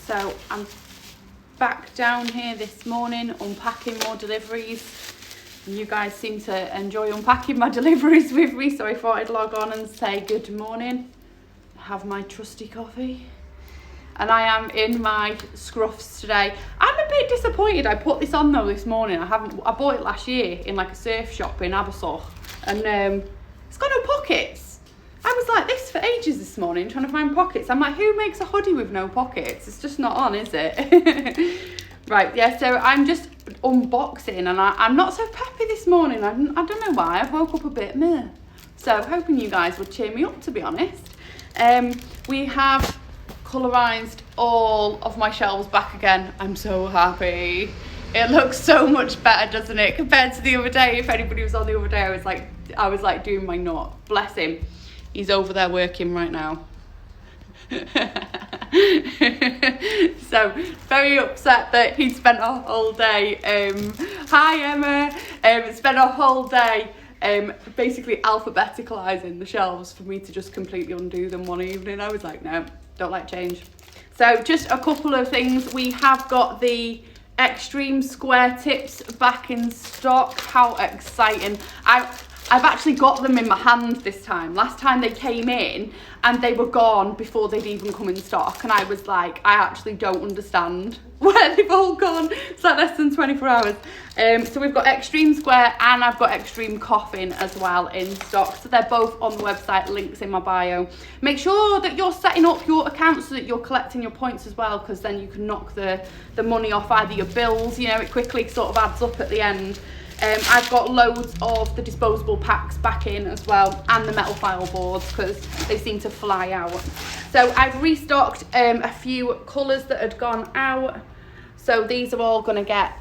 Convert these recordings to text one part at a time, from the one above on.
So I'm back down here this morning unpacking more deliveries. You guys seem to enjoy unpacking my deliveries with me, so I thought I'd log on and say good morning. Have my trusty coffee. And I am in my scruffs today. I'm a bit disappointed. I put this on though this morning. I bought it last year in like a surf shop in Abersoch, and it's got no pockets. I was like this for ages this morning trying to find pockets. I'm like, who makes a hoodie with no pockets? It's just not on, is it? Right, yeah, so I'm just unboxing, and I'm not so peppy this morning. I don't know why. I woke up a bit meh. So hoping you guys would cheer me up, to be honest. We have colorized all of my shelves back again. I'm so happy. It looks so much better, doesn't it, compared to the other day. If anybody was on the other day, I was like doing my nut. Bless him. He's over there working right now. So very upset that he spent a whole day hi Emma, spent a whole day basically alphabeticalizing the shelves for me to just completely undo them one evening. I was like, no, don't like change. So just a couple of things. We have got the extreme square tips back in stock. How exciting. I've actually got them in my hand this time. Last time they came in and they were gone before they'd even come in stock, and I was like, I actually don't understand where they've all gone. It's like less than 24 hours. So we've got extreme square and I've got extreme coffin as well in stock. So they're both on the website, links in my bio. Make sure that you're setting up your account so that you're collecting your points as well, because then you can knock the money off either your bills, you know, it quickly sort of adds up at the end. I've got loads of the disposable packs back in as well, and the metal file boards, because they seem to fly out. So I've restocked a few colours that had gone out. So these are all going to get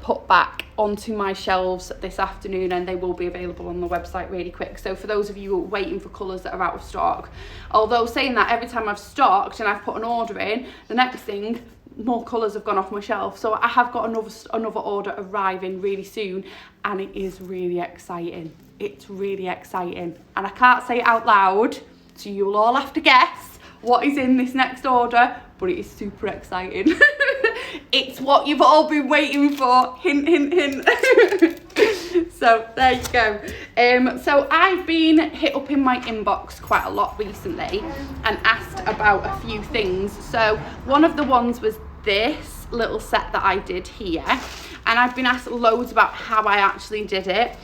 put back onto my shelves this afternoon, and they will be available on the website really quick. So for those of you who are waiting for colours that are out of stock, although saying that, every time I've stocked and I've put an order in, the next thing, more colours have gone off my shelf. So I have got another order arriving really soon, and it is really exciting. It's really exciting, and I can't say it out loud, so you'll all have to guess what is in this next order, but it is super exciting. It's what you've all been waiting for. Hint, hint, hint. So there you go. So I've been hit up in my inbox quite a lot recently and asked about a few things. So one of the ones was this little set that I did here, and I've been asked loads about how I actually did it.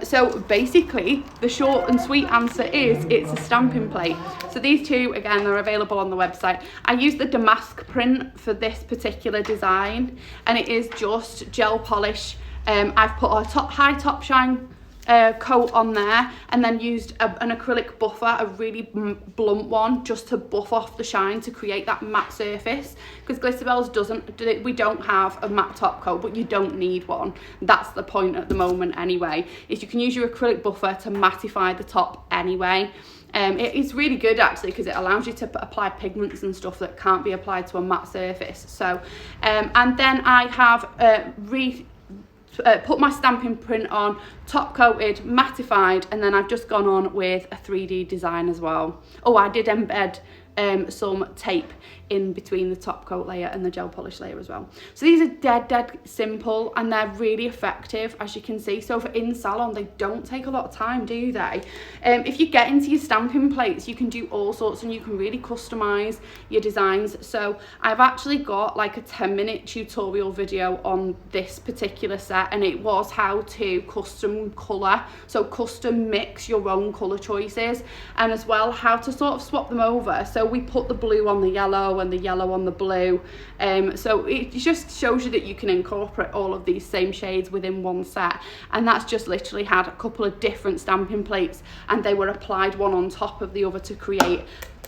So basically the short and sweet answer is it's a stamping plate. So these two, again, they're available on the website. I used the damask print for this particular design, and it is just gel polish. I've put a high top shine coat on there, and then used an acrylic buffer, a really blunt one, just to buff off the shine to create that matte surface, because Glitterbels we don't have a matte top coat, but you don't need one. That's the point at the moment anyway, is you can use your acrylic buffer to mattify the top anyway. It is really good actually, because it allows you to apply pigments and stuff that can't be applied to a matte surface. So and then I have put my stamping print on, top coated, mattified, and then I've just gone on with a 3D design as well. Oh, I did embed some tape in between the top coat layer and the gel polish layer as well. So these are dead simple, and they're really effective, as you can see. So for in salon, they don't take a lot of time, do they? If you get into your stamping plates, you can do all sorts, and you can really customize your designs. So I've actually got like a 10-minute tutorial video on this particular set, and it was how to custom color, so custom mix your own color choices, and as well how to sort of swap them over. So we put the blue on the yellow and the yellow on the blue, so it just shows you that you can incorporate all of these same shades within one set. And that's just literally had a couple of different stamping plates, and they were applied one on top of the other to create,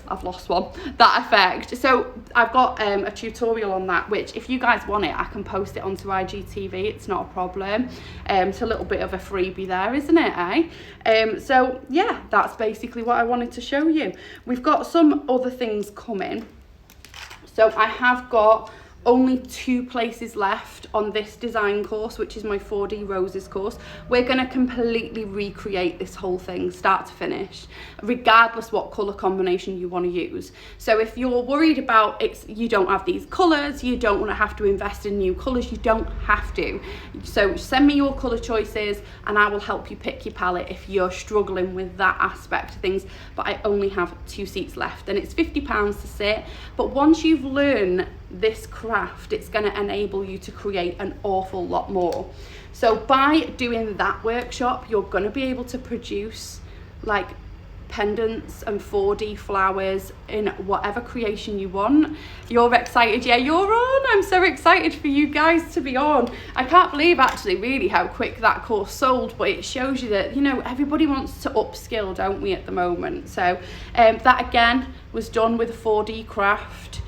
I've lost one, that effect. So I've got a tutorial on that, which if you guys want it, I can post it onto IGTV. It's not a problem. It's a little bit of a freebie there, isn't it, eh? So yeah, that's basically what I wanted to show you. We've got some other things coming. So I have got only 2 places left on this design course, which is my 4D Roses course. We're going to completely recreate this whole thing, start to finish, regardless what colour combination you want to use. So if you're worried about you don't have these colours, you don't want to have to invest in new colours, you don't have to. So send me your colour choices and I will help you pick your palette if you're struggling with that aspect of things. But I only have 2 seats left and it's £50 to sit. But once you've learned this craft, it's going to enable you to create an awful lot more. So by doing that workshop, you're going to be able to produce like pendants and 4D flowers in whatever creation you want. You're excited? Yeah, you're on. I'm so excited for you guys to be on. I can't believe actually really how quick that course sold, but it shows you that, you know, everybody wants to upskill, don't we, at the moment. So that again was done with a 4D craft.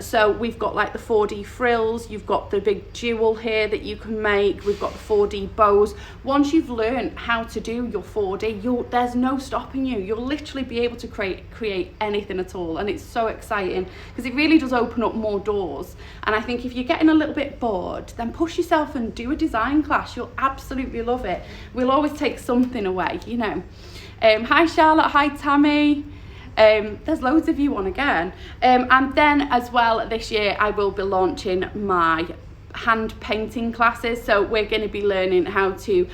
So we've got like the 4D frills, you've got the big jewel here that you can make, we've got the 4D bows. Once you've learned how to do your 4D, there's no stopping you. You'll literally be able to create anything at all, and it's so exciting because it really does open up more doors. And I think if you're getting a little bit bored, then push yourself and do a design class. You'll absolutely love it. We'll always take something away, you know. Hi Charlotte, hi Tammy. There's loads of you on again. And then as well this year I will be launching my hand painting classes. So we're going to be learning how to,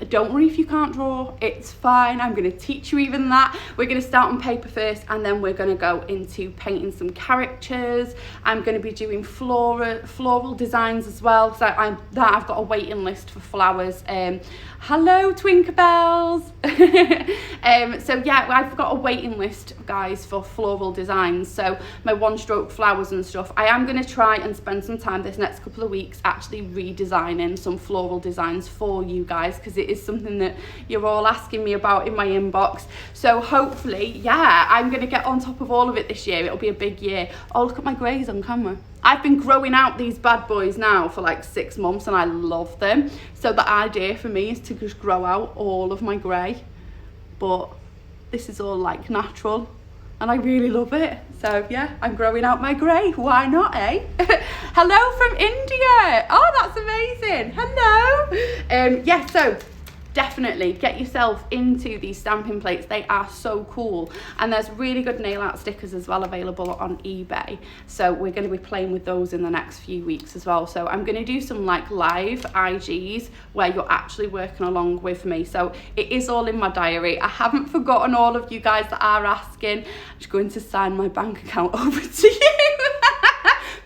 don't worry if you can't draw, it's fine, I'm going to teach you even that. We're going to start on paper first and then we're going to go into painting some characters. I'm going to be doing floral designs as well, so I've got a waiting list for flowers. Hello Twinklebells. So yeah, I've got a waiting list, guys, for floral designs, so my 1-stroke flowers and stuff. I am going to try and spend some time this next couple of weeks actually redesigning some floral designs for you guys, because it is something that you're all asking me about in my inbox. So hopefully, yeah, I'm going to get on top of all of it this year. It'll be a big year. Oh, look at my greys on camera. I've been growing out these bad boys now for like 6 months and I love them. So the idea for me is to just grow out all of my grey, but this is all like natural and I really love it. So yeah, I'm growing out my grey. Why not, eh? Hello from India. Oh, that's amazing. Hello. Yeah, so definitely get yourself into these stamping plates. They are so cool, and there's really good nail art stickers as well available on eBay, so we're going to be playing with those in the next few weeks as well. So I'm going to do some like live IGs where you're actually working along with me, so it is all in my diary. I haven't forgotten all of you guys that are asking. I'm just going to sign my bank account over to you.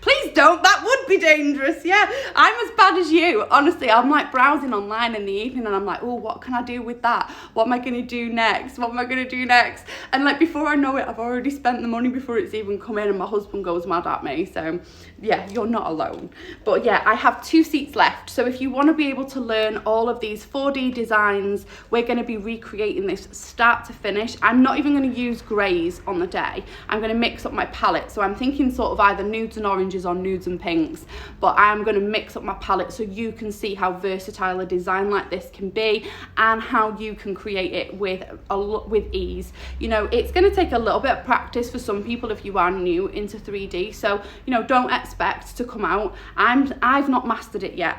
Please don't, that would be dangerous. Yeah, I'm as bad as you. Honestly, I'm like browsing online in the evening and I'm like, oh, what can I do with that? What am I going to do next? What am I going to do next? And like before I know it, I've already spent the money before it's even come in and my husband goes mad at me. So yeah, you're not alone. But yeah, I have 2 seats left. So if you want to be able to learn all of these 4D designs, we're going to be recreating this start to finish. I'm not even going to use greys on the day. I'm going to mix up my palette. So I'm thinking sort of either nudes and oranges or nudes and pinks, but I'm going to mix up my palette so you can see how versatile a design like this can be and how you can create it with ease. You know, it's going to take a little bit of practice for some people if you are new into 3D, so you know, don't expect to come out. I've not mastered it yet,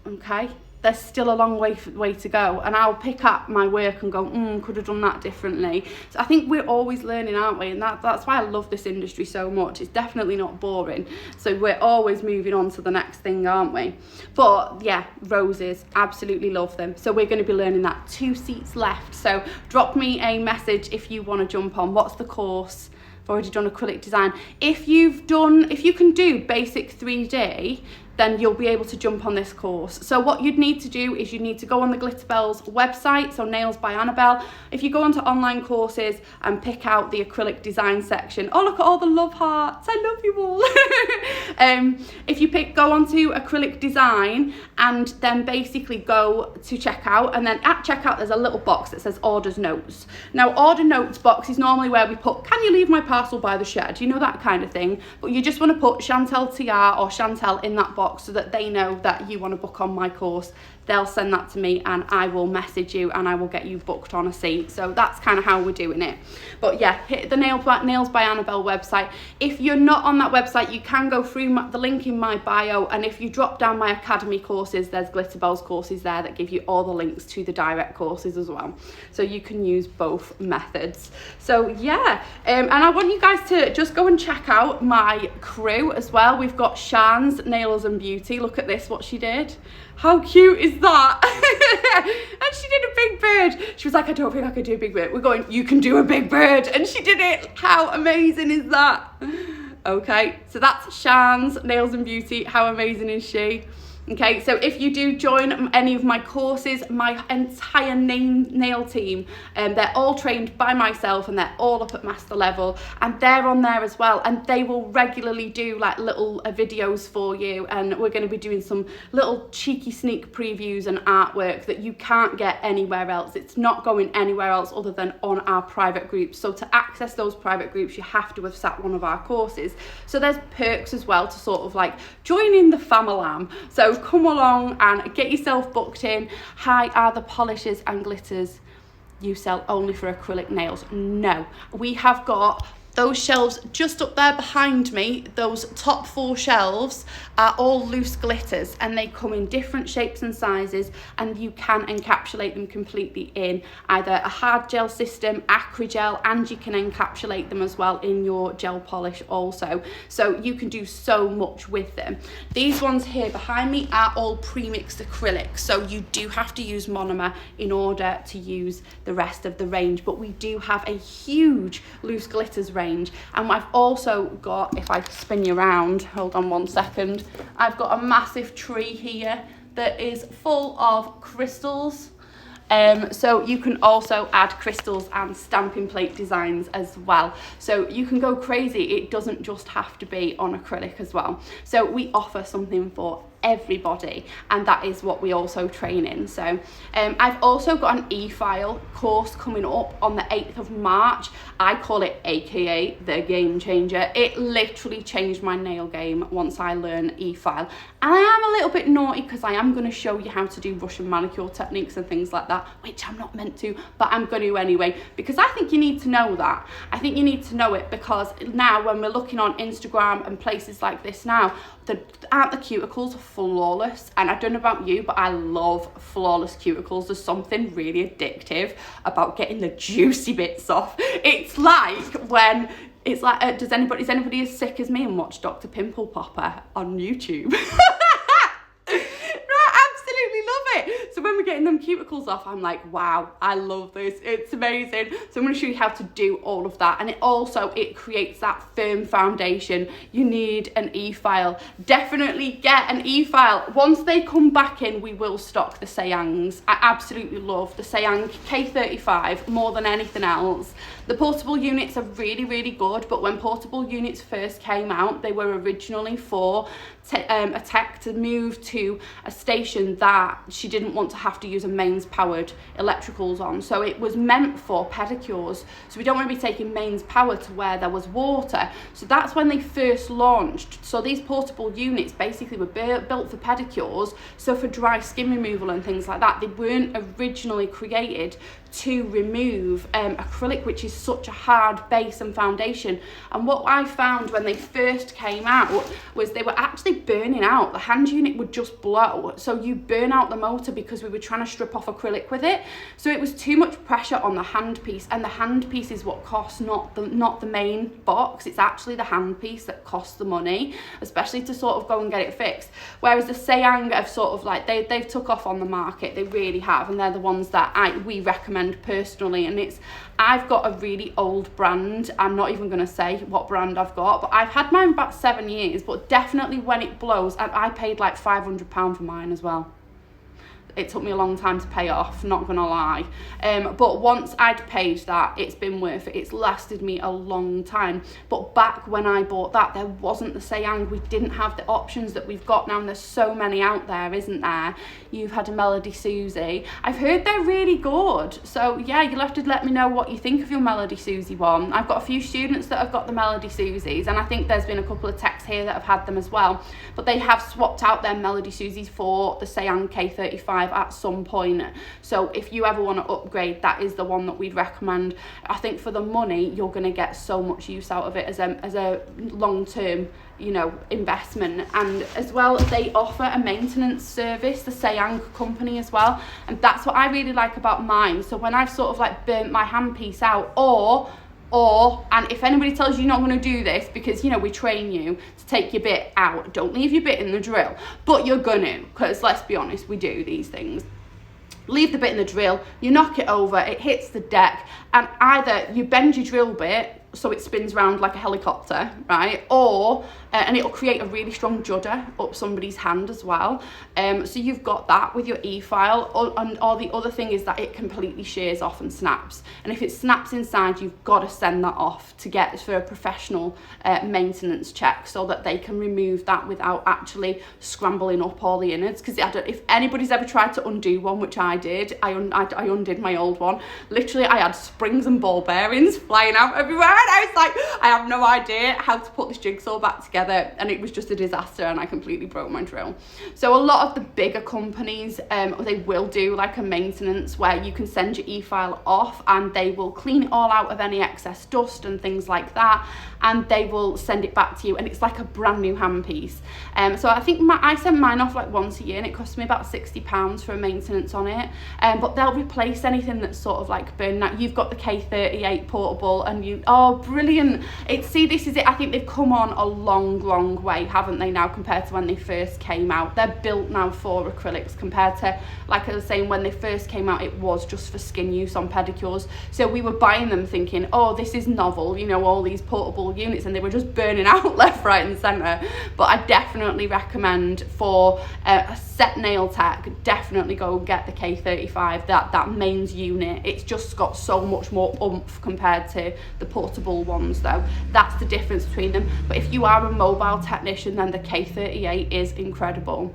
okay? There's still a long way to go, and I'll pick up my work and go, could have done that differently. So I think we're always learning, aren't we? And that's why I love this industry so much. It's definitely not boring. So we're always moving on to the next thing, aren't we? But yeah, roses, absolutely love them. So we're going to be learning that. 2 seats left. So drop me a message if you want to jump on. What's the course? I've already done acrylic design. If you can do basic 3D, then you'll be able to jump on this course. So what you'd need to do is you need to go on the Glitterbels website, so Nails by Annabelle. If you go onto online courses and pick out the acrylic design section, oh, look at all the love hearts, I love you all. If you go onto acrylic design and then basically go to checkout, and then at checkout there's a little box that says orders notes. Now order notes box is normally where we put, can you leave my parcel by the shed? You know, that kind of thing. But you just want to put Chantel TR or Chantel in that box box so that they know that you want to book on my course. They'll send that to me and I will message you and I will get you booked on a seat. So that's kind of how we're doing it. But yeah, hit the Nails by Annabelle website. If you're not on that website, you can go through the link in my bio, and if you drop down my academy courses, there's Glitterbels courses there that give you all the links to the direct courses as well. So you can use both methods. So yeah, and I want you guys to just go and check out my crew as well. We've got Shan's Nails and Beauty. Look at this, what she did. How cute is that? And she did a big bird. She was like, I don't think I could do a big bird. We're going, you can do a big bird. And she did it. How amazing is that? Okay, so that's Shan's Nails and Beauty. How amazing is she? Okay, so if you do join any of my courses, my entire nail team, they're all trained by myself and they're all up at master level, and they're on there as well, and they will regularly do like little videos for you, and we're going to be doing some little cheeky sneak previews and artwork that you can't get anywhere else. It's not going anywhere else other than on our private groups. So to access those private groups, you have to have sat one of our courses. So there's perks as well to sort of like join in the famalam. So come along and get yourself booked in. Hi, are the polishers and glitters you sell only for acrylic nails? No, we have got those shelves just up there behind me. Those top 4 shelves are all loose glitters, and they come in different shapes and sizes, and you can encapsulate them completely in either a hard gel system, acrygel, and you can encapsulate them as well in your gel polish also. So you can do so much with them. These ones here behind me are all pre-mixed acrylics, so you do have to use monomer in order to use the rest of the range, but we do have a huge loose glitters range. And I've also got, if I spin you around, hold on one second, I've got a massive tree here that is full of crystals. So you can also add crystals and stamping plate designs as well. So you can go crazy. It doesn't just have to be on acrylic as well. So we offer something for everybody, and that is what we also train in. So I've also got an e-file course coming up on the 8th of March. I call it AKA the game changer. It literally changed my nail game once I learned e-file, and I am a little bit naughty because I am going to show you how to do Russian manicure techniques and things like that, which I'm not meant to, but I'm going to anyway, because I think you need to know that. I think you need to know it because now when we're looking on Instagram and places like this now, aren't the cuticles flawless? And I don't know about you, but I love flawless cuticles. There's something really addictive about getting the juicy bits off. It's like when it's like, is anybody as sick as me and watch Dr. Pimple Popper on YouTube? So when we're getting them cuticles off, I'm like, wow, I love this. It's amazing. So I'm going to show you how to do all of that. And it creates that firm foundation. You need an e-file. Definitely get an e-file. Once they come back in, we will stock the Sayangs. I absolutely love the Sayang K35 more than anything else. The portable units are really, really good, but when portable units first came out, they were originally for a tech to move to a station that she didn't want to have to use a mains powered electricals on. So it was meant for pedicures. So we don't want to be taking mains power to where there was water. So that's when they first launched. So these portable units basically were built for pedicures. So for dry skin removal and things like that, they weren't originally created to remove acrylic, which is such a hard base and foundation. And what I found when they first came out was they were actually burning out. The hand unit would just blow, so you burn out the motor because we were trying to strip off acrylic with it. So it was too much pressure on the handpiece, and the handpiece is what costs, not the main box. It's actually the handpiece that costs the money, especially to sort of go and get it fixed. Whereas the Sayang have sort of like they've took off on the market. They really have, and they're the ones that we recommend personally. And I've got a really old brand. I'm not even going to say what brand I've got, but I've had mine about 7 years, but definitely when it blows, and I paid like £500 for mine as well. it took me a long time to pay off, not gonna lie. But once I'd paid that, it's been worth it. It's lasted me a long time. But back when I bought that, there wasn't the Sayang. We didn't have the options that we've got now, and there's so many out there, isn't there? You've had a Melody Susie. I've heard they're really good. So yeah, you'll have to let me know what you think of your Melody Susie one. I've got a few students that have got the Melody Susies, and I think there's been a couple of techs here that have had them as well. But they have swapped out their Melody Susies for the Sayang K35 at some point. So if you ever want to upgrade, that is the one that we'd recommend. I think for the money, you're going to get so much use out of it as a long-term, you know, investment. And as well, they offer a maintenance service, the Sayang company as well, and that's what I really like about mine. So when I've sort of like burnt my handpiece out, and if anybody tells you you're not going to do this, because, you know, we train you to take your bit out, don't leave your bit in the drill, but you're gonna, because let's be honest, we do these things. Leave the bit in the drill, you knock it over, it hits the deck, and either you bend your drill bit so it spins around like a helicopter, right? Or, and it'll create a really strong judder up somebody's hand as well. So you've got that with your e-file, or the other thing is that it completely shears off and snaps. And if it snaps inside, you've got to send that off to get for a professional maintenance check, so that they can remove that without actually scrambling up all the innards. Because if anybody's ever tried to undo one, which I did, I undid my old one. Literally, I had springs and ball bearings flying out everywhere. And I was like, I have no idea how to put this jigsaw back together, and it was just a disaster, and I completely broke my drill. So a lot of the bigger companies, they will do like a maintenance where you can send your e-file off, and they will clean it all out of any excess dust and things like that, and they will send it back to you, and it's like a brand new handpiece. So I think I send mine off like once a year, and it costs me about £60 for a maintenance on it. But they'll replace anything that's sort of like burned out. You've got the K38 portable, and oh, brilliant. See, this is it. I think they've come on a long way, haven't they, now, compared to when they first came out. They're built now for acrylics, compared to, like I was saying, when they first came out, it was just for skin use on pedicures. So we were buying them thinking, oh, this is novel, you know, all these portable units, and they were just burning out left, right and centre. But I definitely recommend for a set nail tech, definitely go and get the K35, that mains unit. It's just got so much more oomph compared to the portable ones though. That's the difference between them. But if you are a mobile technician, then the K38 is incredible.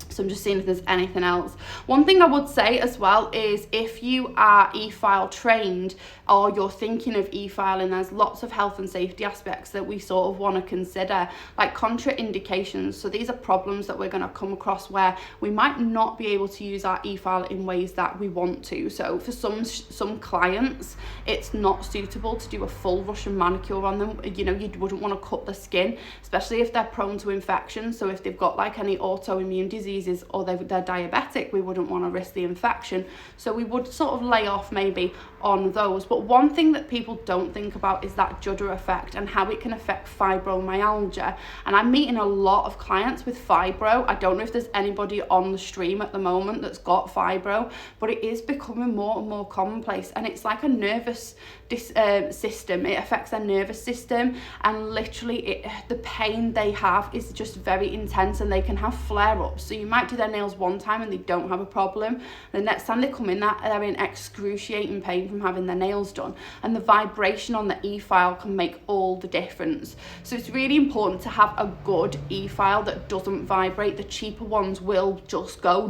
So I'm just seeing if there's anything else. One thing I would say as well is, if you are e-file trained, or you're thinking of e-filing, there's lots of health and safety aspects that we sort of want to consider, like contraindications. So these are problems that we're going to come across where we might not be able to use our e-file in ways that we want to. So for some clients, it's not suitable to do a full Russian manicure on them. You know, you wouldn't want to cut the skin, especially if they're prone to infection. So if they've got like any autoimmune diseases, or they're diabetic, we wouldn't want to risk the infection. So we would sort of lay off maybe on those. But one thing that people don't think about is that judder effect and how it can affect fibromyalgia. And I'm meeting a lot of clients with fibro. I don't know if there's anybody on the stream at the moment that's got fibro, but it is becoming more and more commonplace, and it's like a nervous system. It affects their nervous system, and literally the pain they have is just very intense, and they can have flare-ups. So you might do their nails one time and they don't have a problem, the next time they come in, they're in excruciating pain from having their nails done. And the vibration on the e-file can make all the difference. So it's really important to have a good e-file that doesn't vibrate. The cheaper ones will just go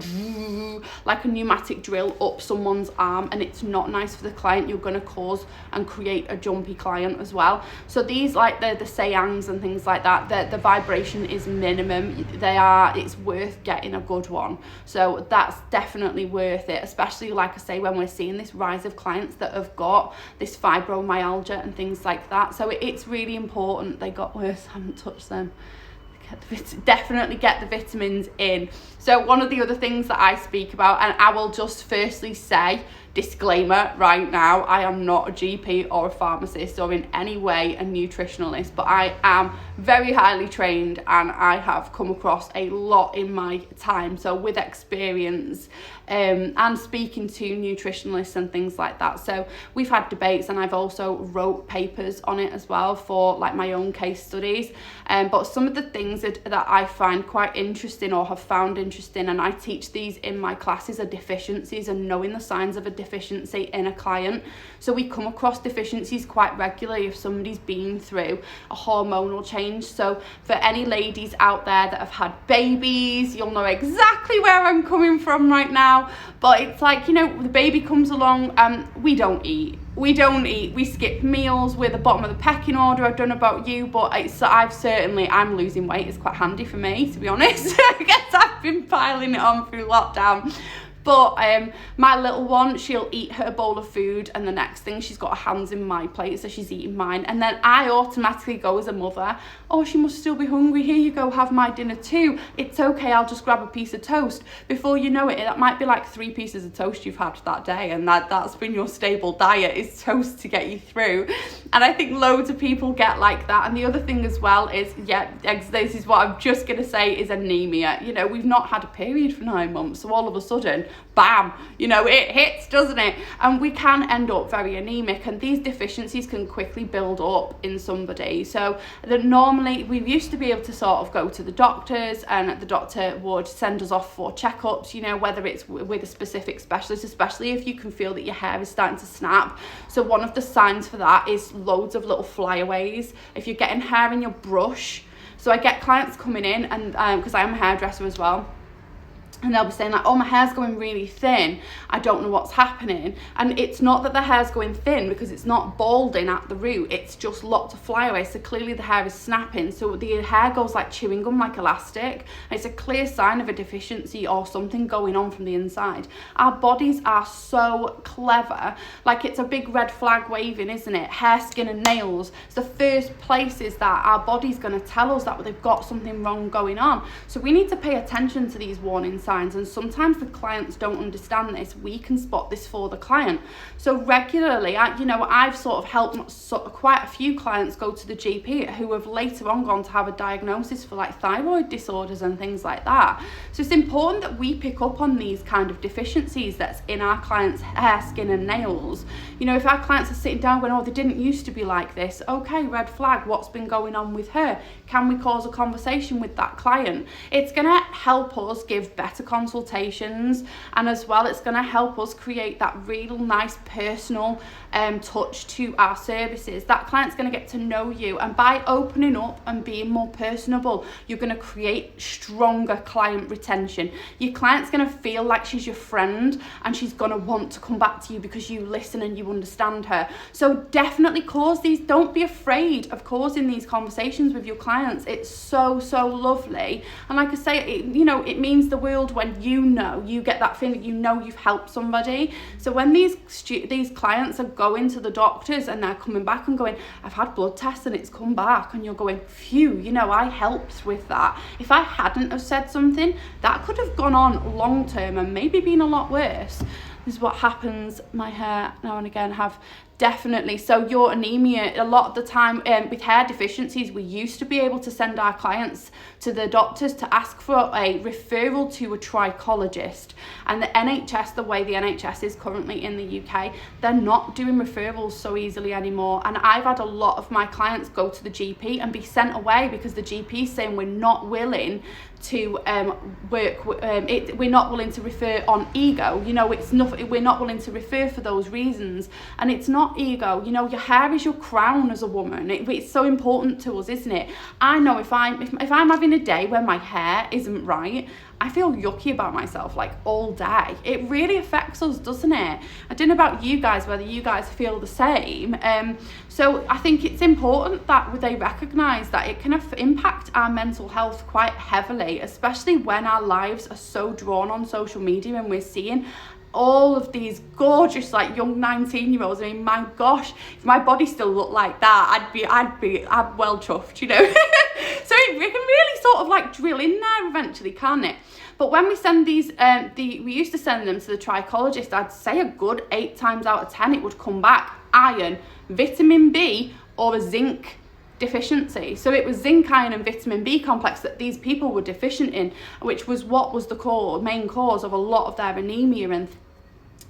like a pneumatic drill up someone's arm, and it's not nice for the client. You're going to cause and create a jumpy client as well. So these, like the Sayangs and things like that, the vibration is minimum. It's worth getting a good one. So that's definitely worth it, especially, like I say, when we're seeing this rise of clients that have got this fibromyalgia and things like that. So it's really important. They got worse, I haven't touched them. Definitely get the vitamins in. So one of the other things that I speak about, and I will just firstly say, disclaimer right now, I am not a GP or a pharmacist or in any way a nutritionalist, but I am very highly trained and I have come across a lot in my time. So with experience and speaking to nutritionalists and things like that. So we've had debates, and I've also wrote papers on it as well for like my own case studies. But some of the things that I find quite interesting or have found interesting, and I teach these in my classes, are deficiencies and knowing the signs of a deficiency in a client. So we come across deficiencies quite regularly if somebody's been through a hormonal change. So for any ladies out there that have had babies, you'll know exactly where I'm coming from right now. But it's like, you know, the baby comes along and we don't eat, we skip meals, we're the bottom of the pecking order. I don't know about you, but I'm losing weight. It's quite handy for me, to be honest. I guess I've been piling it on through lockdown. But my little one, she'll eat her bowl of food and the next thing she's got her hands in my plate, so she's eating mine. And then I automatically go as a mother, oh, she must still be hungry. Here you go, have my dinner too. It's okay, I'll just grab a piece of toast. Before you know it, that might be like 3 pieces of toast you've had that day, and that's been your stable diet, is toast to get you through. And I think loads of people get like that. And the other thing as well is, this is what I'm just going to say, is anemia. You know, we've not had a period for 9 months, so all of a sudden, bam, you know, it hits, doesn't it? And we can end up very anemic, and these deficiencies can quickly build up in somebody. So that normally we used to be able to sort of go to the doctors, and the doctor would send us off for checkups, you know, whether it's with a specific specialist, especially if you can feel that your hair is starting to snap. So one of the signs for that is loads of little flyaways. If you're getting hair in your brush, so I get clients coming in, and because I am a hairdresser as well, and they'll be saying like, oh, my hair's going really thin, I don't know what's happening. And it's not that the hair's going thin, because it's not balding at the root, it's just lots of flyaways. So clearly the hair is snapping, so the hair goes like chewing gum, like elastic, and it's a clear sign of a deficiency or something going on from the inside. Our bodies are so clever, like it's a big red flag waving, isn't it? Hair, skin and nails. It's the first places that our body's going to tell us that they've got something wrong going on. So we need to pay attention to these warning signs. And sometimes the clients don't understand this. We can spot this for the client. So regularly, I've sort of helped quite a few clients go to the GP who have later on gone to have a diagnosis for like thyroid disorders and things like that. So it's important that we pick up on these kind of deficiencies that's in our clients' hair, skin and nails. You know, if our clients are sitting down going, oh, they didn't used to be like this, okay, red flag, what's been going on with her? Can we cause a conversation with that client? It's going to help us give better consultations, and as well it's going to help us create that real nice personal touch to our services. That client's going to get to know you, and by opening up and being more personable, you're going to create stronger client retention. Your client's going to feel like she's your friend, and she's going to want to come back to you because you listen and you understand her. So definitely don't be afraid of causing these conversations with your clients. It's so lovely, and like I say, it means the world when you get that feeling that you've helped somebody. So when these clients are going to the doctors and they're coming back and going, I've had blood tests and it's come back, and you're going, phew, I helped with that. If I hadn't have said something, that could have gone on long term and maybe been a lot worse. This is what happens. My hair now and again have definitely. So your anemia, a lot of the time with hair deficiencies, we used to be able to send our clients to the doctors to ask for a referral to a trichologist. And the NHS, the way the NHS is currently in the UK, they're not doing referrals so easily anymore. And I've had a lot of my clients go to the GP and be sent away because the GP is saying we're not willing to we're not willing to refer on ego. It's nothing, we're not willing to refer for those reasons. And it's not ego. Your hair is your crown as a woman. It's so important to us, isn't it? I know if I'm having a day where my hair isn't right, I feel yucky about myself like all day. It really affects us, doesn't it? I don't know about you guys, whether you guys feel the same. So I think it's important that they recognise that it can impact our mental health quite heavily, especially when our lives are so drawn on social media and we're seeing all of these gorgeous like young 19-year-olds. I mean, my gosh, if my body still looked like that, I'd well chuffed, So it can really sort of like drill in there eventually, can't it? But when we send these, we used to send them to the trichologist, I'd say a good 8 times out of 10 it would come back iron, vitamin B, or a zinc deficiency. So it was zinc, iron and vitamin B complex that these people were deficient in, which was what was the main cause of a lot of their anemia and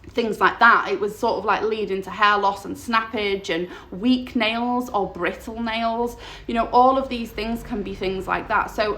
things like that. It was sort of like leading to hair loss and snappage and weak nails or brittle nails. You know, all of these things can be things like that. So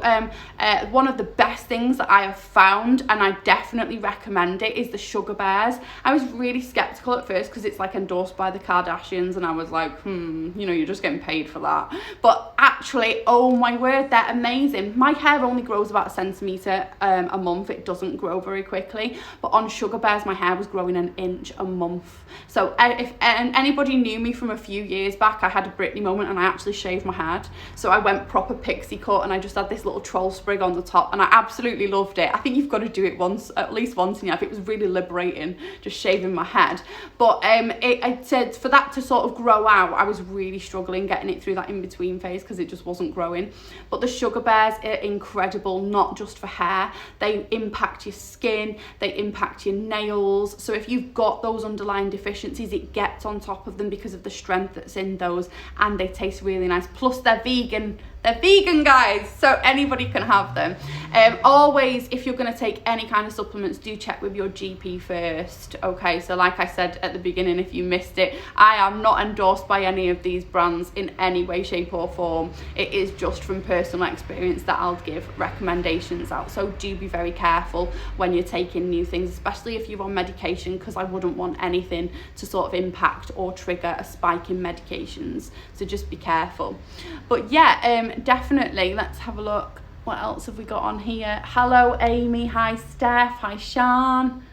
one of the best things that I have found, and I definitely recommend it, is the sugar bears. I was really skeptical at first because it's like endorsed by the Kardashians, and I was like, you know, you're just getting paid for that. But actually, oh my word, they're amazing. My hair only grows about 1 centimetre a month. It doesn't grow very quickly, but on sugar bears my hair was growing an inch a month. So if anybody knew me from a few years back, I had a Britney moment and I actually shaved my head. So I went proper pixie cut and I just had this little troll sprig on the top, and I absolutely loved it. I think you've got to do it once, at least once in your life. It was really liberating, just shaving my head. But I said for that to sort of grow out, I was really struggling getting it through that in-between phase because it just wasn't growing. But the sugar bears are incredible, not just for hair. They impact your skin, they impact your nails. So if you've got those underlying deficiencies, it gets on top of them because of the strength that's in those, and they taste really nice. Plus they're vegan. They're vegan, guys, so anybody can have them. Always, if you're going to take any kind of supplements, do check with your GP first. Okay, so like I said at the beginning, if you missed it, I am not endorsed by any of these brands in any way, shape or form. It is just from personal experience that I'll give recommendations out. So do be very careful when you're taking new things, especially if you're on medication, because I wouldn't want anything to sort of impact or trigger a spike in medications. So just be careful. But yeah, definitely, let's have a look. What else have we got on here? Hello Amy, hi Steph, hi Shan.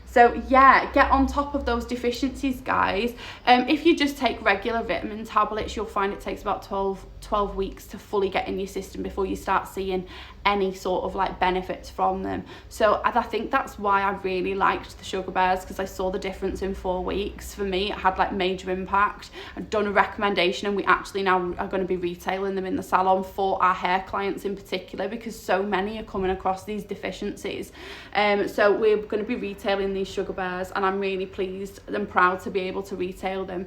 So yeah, get on top of those deficiencies, guys. If you just take regular vitamin tablets, you'll find it takes about 12 weeks to fully get in your system before you start seeing any sort of like benefits from them. So I think that's why I really liked the sugar bears, because I saw the difference in 4 weeks. For me, it had like major impact. I've done a recommendation, and we actually now are going to be retailing them in the salon for our hair clients in particular, because so many are coming across these deficiencies. So we're going to be retailing these sugar bears, and I'm really pleased and proud to be able to retail them.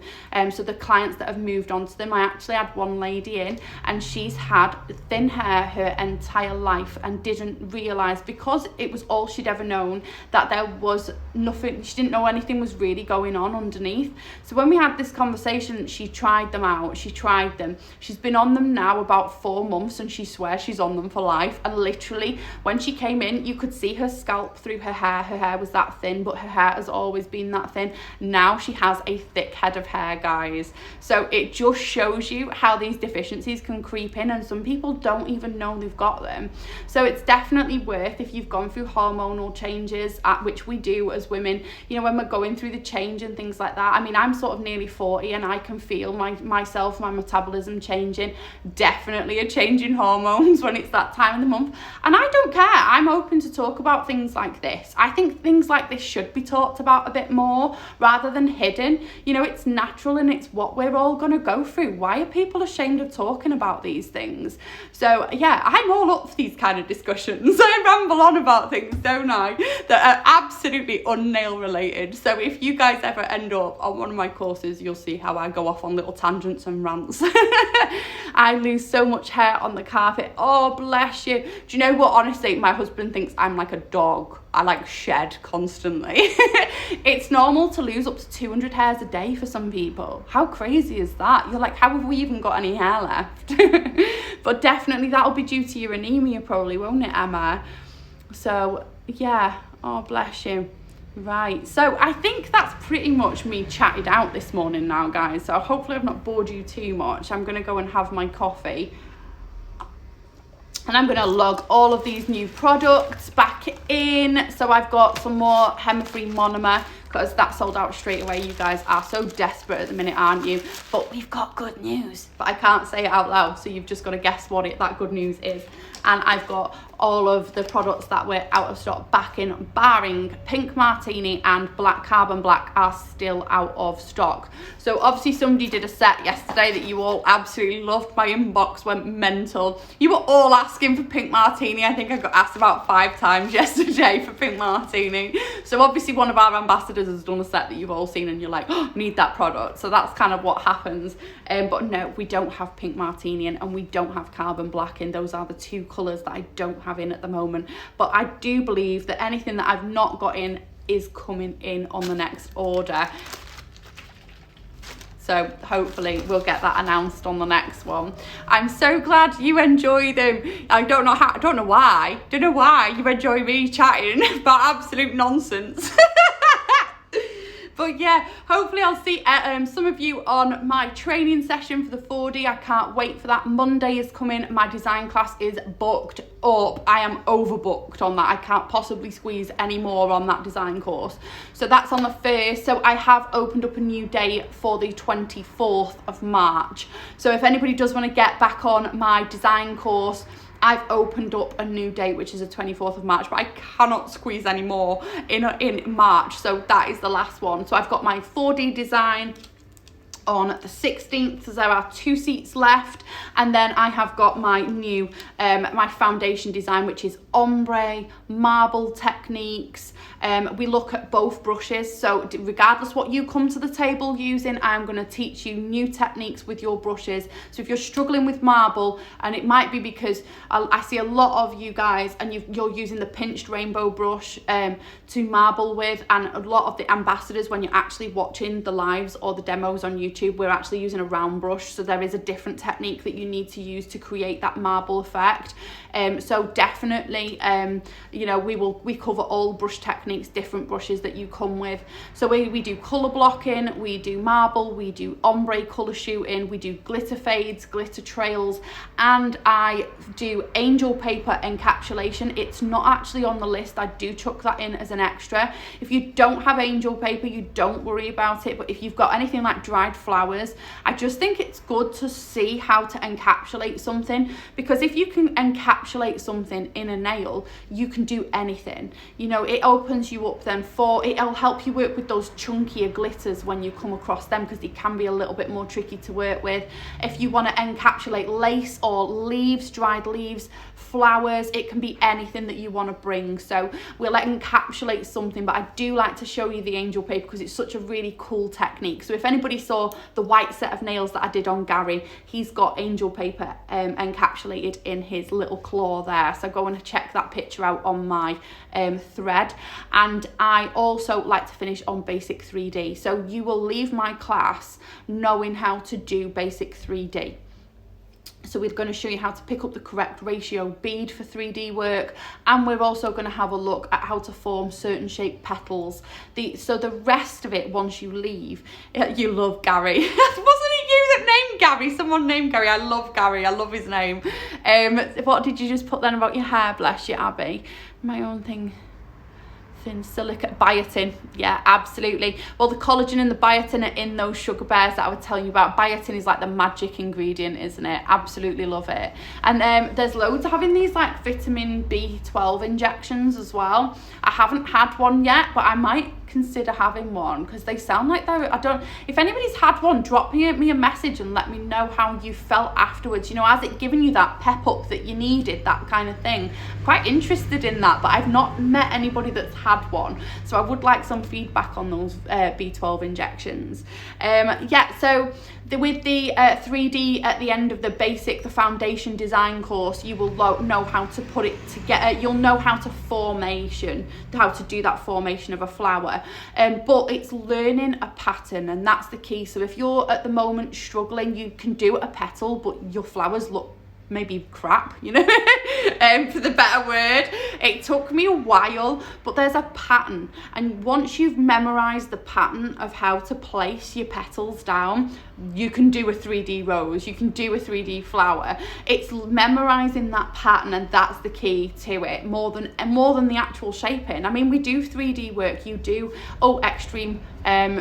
So the clients that have moved on to them, I actually had one lady in, and she's had thin hair her entire life and didn't realise, because it was all she'd ever known, that there was nothing. She didn't know anything was really going on underneath. So when we had this conversation, she tried them out. She tried them. She's been on them now about 4 months, and she swears she's on them for life. And literally, when she came in, you could see her scalp through her hair. Her hair was that thin, but her hair has always been that thin. Now she has a thick head of hair, guys. So it just shows you how these deficiencies can creep in, and some people don't even know they've got them. So it's definitely worth, if you've gone through hormonal changes, which we do as women, you know, when we're going through the change and things like that. I mean, I'm sort of nearly 40, and I can feel my metabolism changing. Definitely a change in hormones when it's that time of the month. And I don't care. I'm open to talk about things like this. I think things like this should be talked about a bit more rather than hidden. You know, it's natural and it's what we're all going to go through. Why are people ashamed of talking about these things? So yeah, I'm all up for these kind of discussions. I ramble on about things, don't I, that are absolutely unnail related. So if you guys ever end up on one of my courses, you'll see how I go off on little tangents and rants. I lose so much hair on the carpet. Oh, bless you. Do you know what? Honestly, my husband thinks I'm like a dog. I like shed constantly. It's normal to lose up to 200 hairs a day for some people. How crazy is that? You're like, how have we even got any hair left? But definitely that'll be due to your anemia probably, won't it, Emma? So yeah, oh bless you. Right, so I think that's pretty much me chatted out this morning now, guys. So hopefully I've not bored you too much. I'm going to go and have my coffee, and I'm going to log all of these new products back in. So I've got some more Hema-free monomer, because that sold out straight away. You guys are so desperate at the minute, aren't you? But we've got good news, but I can't say it out loud, so you've just got to guess what that good news is. And I've got all of the products that we're out of stock back in, barring Pink Martini and Black Carbon Black are still out of stock. So obviously somebody did a set yesterday that you all absolutely loved. My inbox went mental. You were all asking for Pink Martini. I think I got asked about 5 times yesterday for Pink Martini. So obviously one of our ambassadors has done a set that you've all seen and you're like, oh, need that product. So that's kind of what happens. But no, we don't have Pink Martini in, and we don't have Carbon Black in. Those are the 2 colours that I don't have in at the moment. But I do believe that anything that I've not got in is coming in on the next order. So hopefully we'll get that announced on the next one. I'm so glad you enjoy them. I don't know why you enjoy me chatting about absolute nonsense. But yeah, hopefully I'll see some of you on my training session for the 4D. I can't wait for that. Monday is coming. My design class is booked up. I am overbooked on that. I can't possibly squeeze any more on that design course. So that's on the 1st. So I have opened up a new date for the 24th of March. So if anybody does want to get back on my design course, I've opened up a new date, which is the 24th of March, but I cannot squeeze any more in March. So that is the last one. So I've got my 4D design on the 16th, so there are 2 seats left, and then I have got my new my foundation design, which is ombre marble techniques. We look at both brushes, so regardless what you come to the table using, I'm going to teach you new techniques with your brushes. So if you're struggling with marble, and it might be because I see a lot of you guys and you're using the pinched rainbow brush to marble with, and a lot of the ambassadors, when you're actually watching the lives or the demos on YouTube, we're actually using a round brush, so there is a different technique that you need to use to create that marble effect. So definitely you know, we cover all brush techniques, different brushes that you come with. So we do color blocking, we do marble, we do ombre color shooting, we do glitter fades, glitter trails, and I do angel paper encapsulation. It's not actually on the list. I do chuck that in as an extra. If you don't have angel paper, you don't worry about it, but if you've got anything like dried flowers, I just think it's good to see how to encapsulate something, because if you can encapsulate something in a nail, you can do anything. You know, it opens you up then it'll help you work with those chunkier glitters when you come across them, because they can be a little bit more tricky to work with. If you want to encapsulate lace or leaves, dried leaves, flowers, it can be anything that you want to bring. So we'll encapsulate something, but I do like to show you the angel paper because it's such a really cool technique. So if anybody saw the white set of nails that I did on Gary, he's got angel paper encapsulated in his little claw there. So go and check that picture out on my thread. And I also like to finish on basic 3D. So you will leave my class knowing how to do basic 3D. So we're going to show you how to pick up the correct ratio bead for 3D work, and we're also going to have a look at how to form certain shaped petals. So the rest of it, once you leave, you love Gary. Wasn't it you that named Gary? Someone named Gary. I love Gary. I love his name. What did you just put then about your hair? Bless you, Abby. My own thing. Thin silica biotin, yeah, absolutely. Well, the collagen and the biotin are in those sugar bears that I was telling you about. Biotin is like the magic ingredient, isn't it? Absolutely love it. And there's loads of having these like vitamin B12 injections as well. I haven't had one yet, but I might consider having one because they sound like they're, if anybody's had one, drop me a message and let me know how you felt afterwards. You know, has it given you that pep up that you needed, that kind of thing? I'm quite interested in that, but I've not met anybody that's had one, so I would like some feedback on those B12 injections. Yeah, so with the 3D at the end of the foundation design course, you will know how to put it together. You'll know how to do that formation of a flower, but it's learning a pattern, and that's the key. So if you're at the moment struggling, you can do a petal, but your flowers look maybe crap, you know, for the better word. It took me a while, but there's a pattern, and once you've memorized the pattern of how to place your petals down, you can do a 3D rose, you can do a 3D flower. It's memorizing that pattern, and that's the key to it, more than the actual shaping. I mean, we do 3D work, you do extreme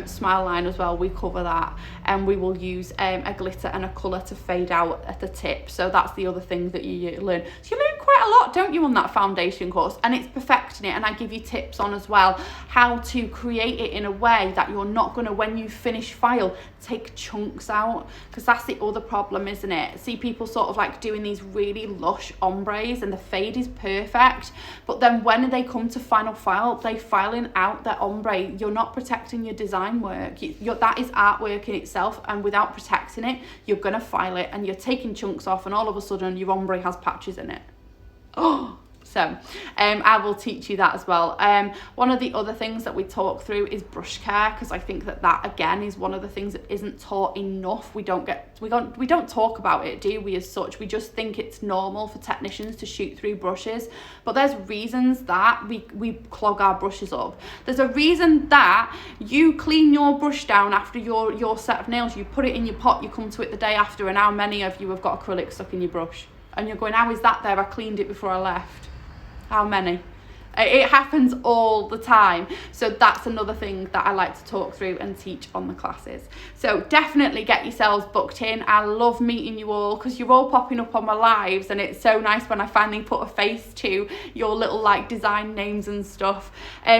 smile line as well, we cover that, and we will use a glitter and a colour to fade out at the tip. So that's the other thing that you learn. So you learn quite a lot, don't you, on that foundation course? And it's perfecting it, and I give you tips on as well how to create it in a way that you're not going to, when you finish file, take chunks out, because that's the other problem, isn't it? See people sort of like doing these really lush ombres and the fade is perfect, but then when they come to final file, they filing out their ombre. You're not protecting your design work. That is artwork in itself, and without protecting it, you're going to file it and you're taking chunks off, and all of a sudden your ombre has patches in it. So I will teach you that as well. One of the other things that we talk through is brush care, because I think that again is one of the things that isn't taught enough. We don't talk about it, do we, as such? We just think it's normal for technicians to shoot through brushes, but there's reasons that we clog our brushes up. There's a reason that you clean your brush down after your set of nails, you put it in your pot, you come to it the day after, and how many of you have got acrylic stuck in your brush? And you're going, how is that there? I cleaned it before I left. How many? It happens all the time. So that's another thing that I like to talk through and teach on the classes. So definitely get yourselves booked in. I love meeting you all, because you're all popping up on my lives, and it's so nice when I finally put a face to your little like design names and stuff.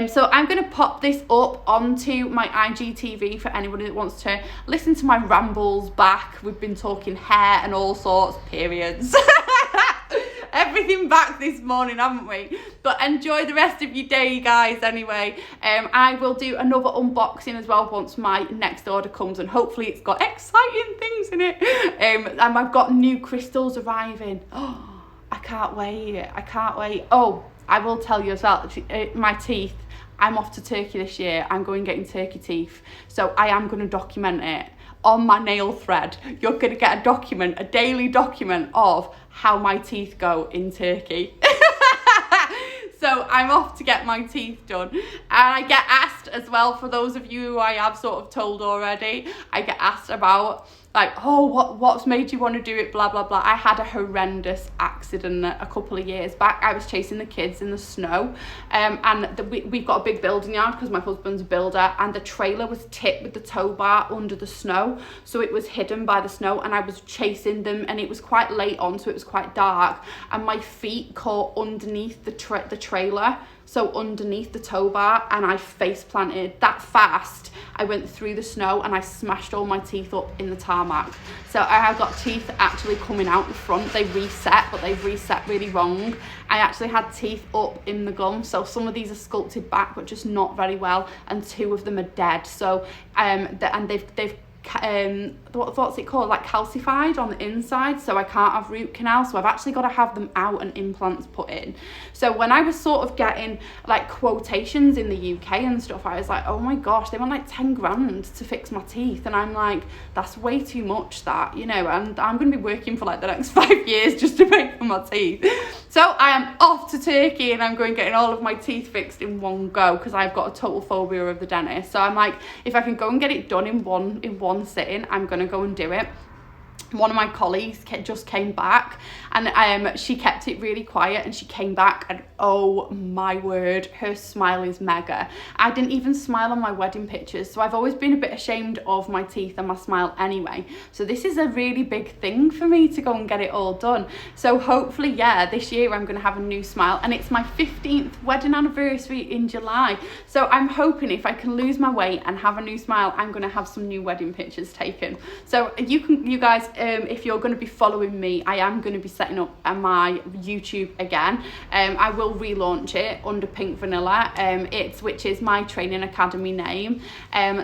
So I'm going to pop this up onto my IGTV for anybody that wants to listen to my rambles back. We've been talking hair and all sorts, periods. Everything back this morning, haven't we? But enjoy the rest of your day, guys, anyway. I will do another unboxing as well once my next order comes, and hopefully it's got exciting things in it. And I've got new crystals arriving. Oh, I can't wait. Oh, I will tell you as well, my teeth, I'm off to Turkey this year. I'm going getting turkey teeth, so I am going to document it on my nail thread. You're going to get a daily document of how my teeth go in Turkey. So I'm off to get my teeth done. And I get asked as well, for those of you who I have sort of told already, I get asked about like, oh, what's made you want to do it, blah, blah, blah. I had a horrendous accident a couple of years back. I was chasing the kids in the snow, and we've got a big building yard because my husband's a builder, and the trailer was tipped with the tow bar under the snow, so it was hidden by the snow, and I was chasing them, and it was quite late on, so it was quite dark, and my feet caught underneath the trailer, so underneath the tow bar, and I face planted that fast. I went through the snow and I smashed all my teeth up in the tarmac. So I have got teeth actually coming out the front. They reset, but they've reset really wrong. I actually had teeth up in the gum, so some of these are sculpted back, but just not very well, and 2 of them are dead. So and they've what's it called, like calcified on the inside, so I can't have root canal, so I've actually got to have them out and implants put in. So when I was sort of getting like quotations in the UK and stuff, I was like, oh my gosh, they want like 10 grand to fix my teeth, and I'm like, that's way too much, that, you know, and I'm going to be working for like the next 5 years just to pay for my teeth. So I am off to Turkey, and I'm going getting all of my teeth fixed in one go, because I've got a total phobia of the dentist. So I'm like, if I can go and get it done in one sitting, I'm gonna go and do it. One of my colleagues just came back, and she kept it really quiet, and she came back, and oh my word, her smile is mega. I didn't even smile on my wedding pictures, so I've always been a bit ashamed of my teeth and my smile anyway, so this is a really big thing for me to go and get it all done. So hopefully, yeah, this year I'm gonna have a new smile, and it's my 15th wedding anniversary in July, so I'm hoping if I can lose my weight and have a new smile, I'm gonna have some new wedding pictures taken. So you guys, if you're going to be following me, I am going to be setting up my YouTube again. I will relaunch it under Pink Vanilla, which is my training academy name.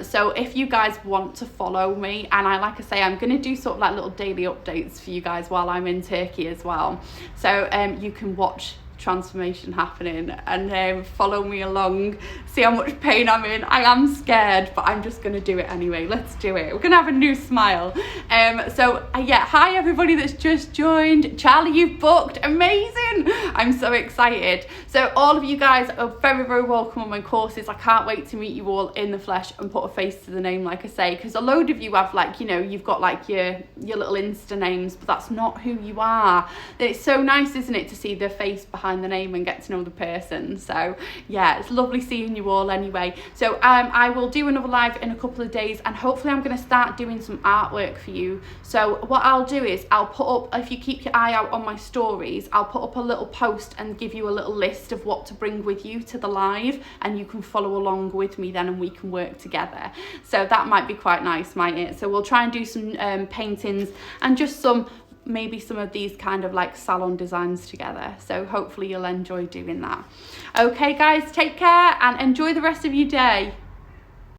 So if you guys want to follow me, and like I say, I'm going to do sort of like little daily updates for you guys while I'm in Turkey as well. So you can watch transformation happening and follow me along, see how much pain I'm in. I am scared, but I'm just gonna do it anyway. Let's do it. We're gonna have a new smile. Yeah, hi everybody that's just joined. Charlie, you've booked, amazing. I'm so excited. So all of you guys are very, very welcome on my courses. I can't wait to meet you all in the flesh and put a face to the name, like I say, because a load of you have, like, you know, you've got like your little Insta names, but that's not who you are. It's so nice, isn't it, to see the face behind behind the name and get to know the person. So yeah, it's lovely seeing you all anyway. So I will do another live in a couple of days, and hopefully I'm going to start doing some artwork for you. So what I'll do is I'll put up, if you keep your eye out on my stories, I'll put up a little post and give you a little list of what to bring with you to the live, and you can follow along with me then, and we can work together. So that might be quite nice, might it? So we'll try and do some paintings and just maybe some of these kind of like salon designs together. So hopefully you'll enjoy doing that. Okay guys, take care and enjoy the rest of your day.